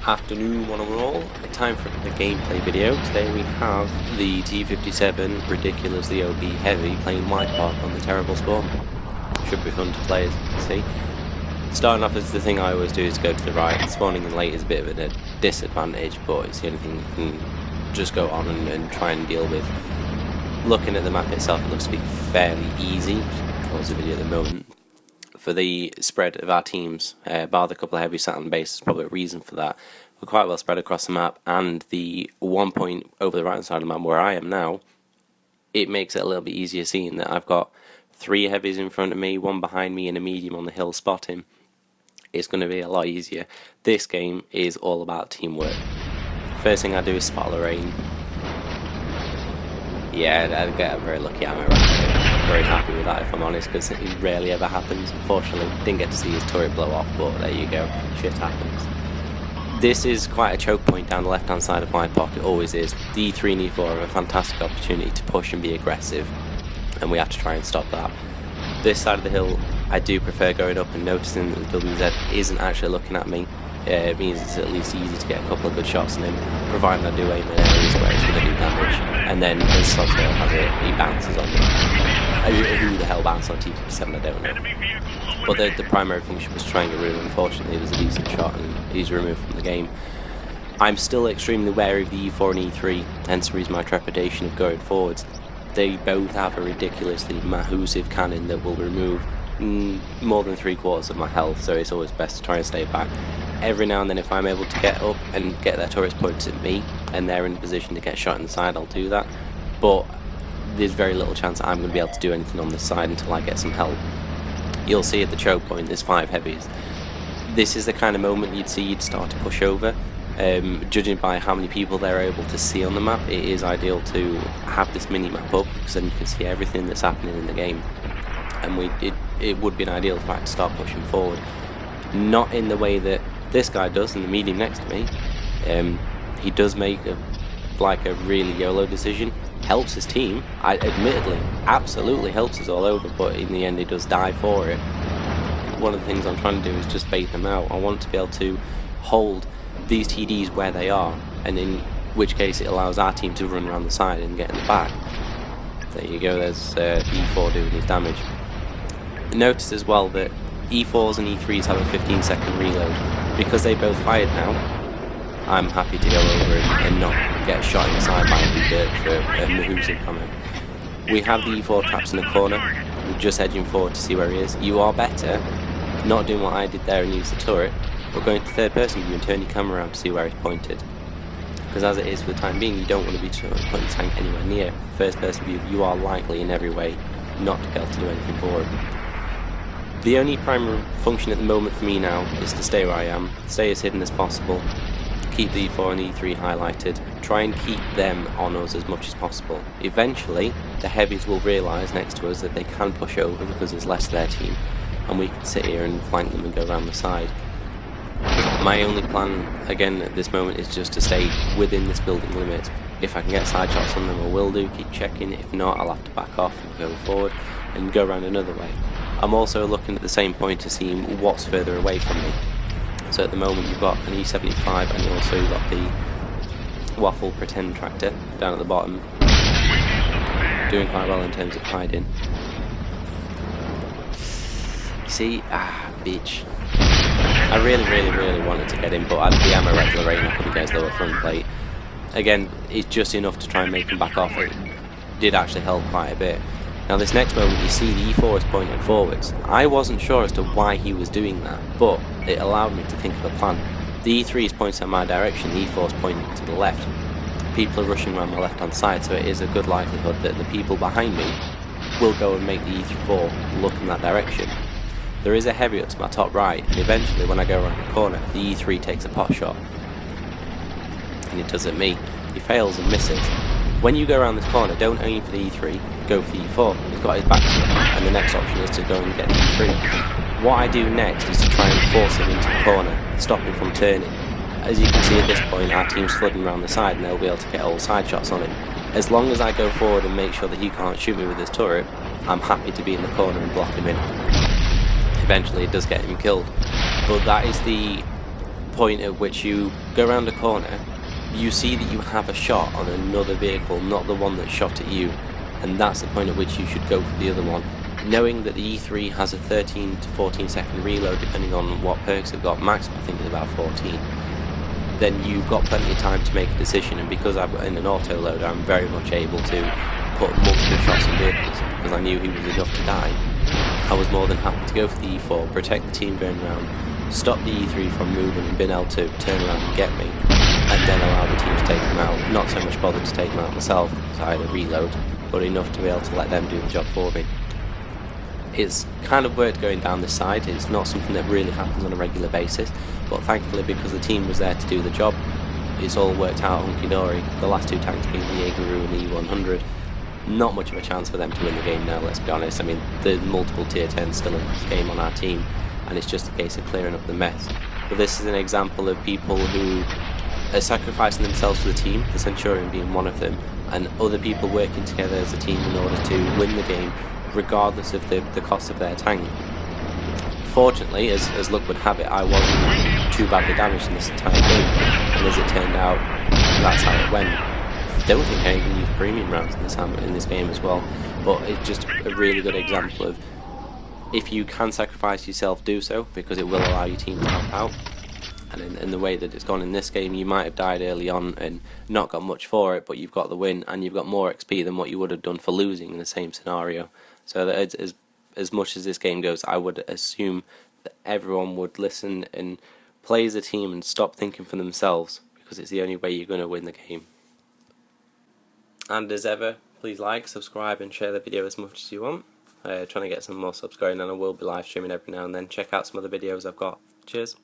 Afternoon one and all, time for the gameplay video. Today we have the T57 ridiculously OP heavy playing Widepark on the terrible spawn. Should be fun to play, as you can see. Starting off as the thing I always do is go to the right. Spawning in late is a bit of a disadvantage, but it's the only thing you can just go on and try and deal with. Looking at the map itself, it looks to be fairly easy. Pause the video at the moment. For the spread of our teams, bar the couple of heavy sat on base, there's probably a reason for that. We're quite well spread across the map, and the one point over the right side of the map where I am now, it makes it a little bit easier seeing that I've got 3 heavies in front of me, 1 behind me, and a medium on the hill spotting. It's going to be a lot easier. This game is all about teamwork. First thing I do is spot Lorraine. Yeah, I get very lucky at my right. Very happy with that, if I'm honest, because it rarely ever happens. Unfortunately, didn't get to see his turret blow off, but there you go, shit happens. This is quite a choke point down the left hand side of Widepark, it always is. The E3 and E4 have a fantastic opportunity to push and be aggressive, and we have to try and stop that. This side of the hill, I do prefer going up and noticing that the WZ isn't actually looking at me. It means it's at least easy to get a couple of good shots on him, providing I do aim in areas where it's going to do damage. And then, as Sotero has it, he bounces on me. Who the hell bounced on T57, I don't know. But the primary function was Triangle. Unfortunately, it was a decent shot and he's removed from the game. I'm still extremely wary of the E4 and E3, hence the reason my trepidation of going forwards. They both have a ridiculously massive cannon that will remove more than 3/4 of my health, so it's always best to try and stay back. Every now and then, if I'm able to get up and get their turrets pointed at me and they're in a position to get shot in the side, I'll do that. But there's very little chance I'm going to be able to do anything on this side until I get some help. You'll see at the choke point there's 5 heavies. This is the kind of moment you'd start to push over. Judging by how many people they're able to see on the map, it is ideal to have this mini map up, because then you can see everything that's happening in the game. And it would be an ideal fact to start pushing forward. Not in the way that this guy does in the medium next to me. He does make a really YOLO decision. Helps his team, admittedly, absolutely helps us all over, but in the end he does die for it. One of the things I'm trying to do is just bait them out. I want to be able to hold these TDs where they are, and in which case it allows our team to run around the side and get in the back. There you go, there's E4 doing his damage. Notice as well that E4s and E3s have a 15-second reload. Because they both fired now, I'm happy to go over and not get shot in the side by any dirt for a massive comment. We have the E4 traps in the corner. I'm just edging forward to see where he is. You are better not doing what I did there and use the turret, but going to third person view and turn your camera around to see where he's pointed. Because as it is for the time being, you don't want to be putting the tank anywhere near. First person view, you are likely in every way not to be able to do anything for him. The only primary function at the moment for me now is to stay where I am, stay as hidden as possible, keep the E4 and E3 highlighted, try and keep them on us as much as possible. Eventually, the heavies will realise next to us that they can push over because there's less of their team, and we can sit here and flank them and go around the side. My only plan, again at this moment, is just to stay within this building limit. If I can get side shots on them, I will do, keep checking. If not, I'll have to back off and go forward and go around another way. I'm also looking at the same point to see what's further away from me. So at the moment you've got an E75 and also you've got the Waffle Pretend Tractor down at the bottom, doing quite well in terms of hiding. See, bitch. I really wanted to get him, but the ammo regular rain, I couldn't get his lower front plate. Again, it's just enough to try and make him back off. It did actually help quite a bit. Now this next moment you see the E4 is pointed forwards. I wasn't sure as to why he was doing that, but it allowed me to think of a plan. The E3 is pointing in my direction, the E4 is pointing to the left. People are rushing around my left hand side, so it is a good likelihood that the people behind me will go and make the E4 look in that direction. There is a heavy up to my top right, and eventually when I go around the corner, the E3 takes a pot shot. And it does at me. He fails and misses. When you go around this corner, don't aim for the E3, go for the E4. He's got his back to you, and the next option is to go and get the E3. What I do next is to try and force him into the corner, stop him from turning. As you can see at this point, our team's flooding around the side and they'll be able to get all side shots on him. As long as I go forward and make sure that he can't shoot me with his turret, I'm happy to be in the corner and block him in. Eventually it does get him killed, but that is the point at which you go around a corner, you see that you have a shot on another vehicle, not the one that shot at you, and that's the point at which you should go for the other one. Knowing that the E3 has a 13 to 14 second reload depending on what perks it's got, maximum I think is about 14, then you've got plenty of time to make a decision, and because I'm in an auto loader I'm very much able to put multiple shots on vehicles, and because I knew he was enough to die, I was more than happy to go for the E4, protect the team going around, stop the E3 from moving and being able to turn around and get me, and then allow the team to take him out. Not so much bothered to take him out myself because I had a reload, but enough to be able to let them do the job for me. It's kind of worked going down this side. It's not something that really happens on a regular basis, but thankfully because the team was there to do the job, it's all worked out hunky-dory. The last two tanks being the Jaegeru and the E100, not much of a chance for them to win the game now, let's be honest. I mean, there's multiple tier 10s still in this game on our team, and it's just a case of clearing up the mess. But this is an example of people who are sacrificing themselves for the team, the Centurion being one of them, and other people working together as a team in order to win the game, regardless of the cost of their tank. Fortunately, as luck would have it, I wasn't too badly damaged in this entire game, and as it turned out, that's how it went. I don't think I even used premium rounds in this game as well, but it's just a really good example of, if you can sacrifice yourself, do so, because it will allow your team to help out. And in the way that it's gone in this game, you might have died early on and not got much for it, but you've got the win and you've got more XP than what you would have done for losing in the same scenario. So that as much as this game goes, I would assume that everyone would listen and play as a team and stop thinking for themselves, because it's the only way you're going to win the game. And as ever, please like, subscribe and share the video as much as you want. Trying to get some more subs going, and I will be live streaming every now and then. Check out some other videos I've got. Cheers.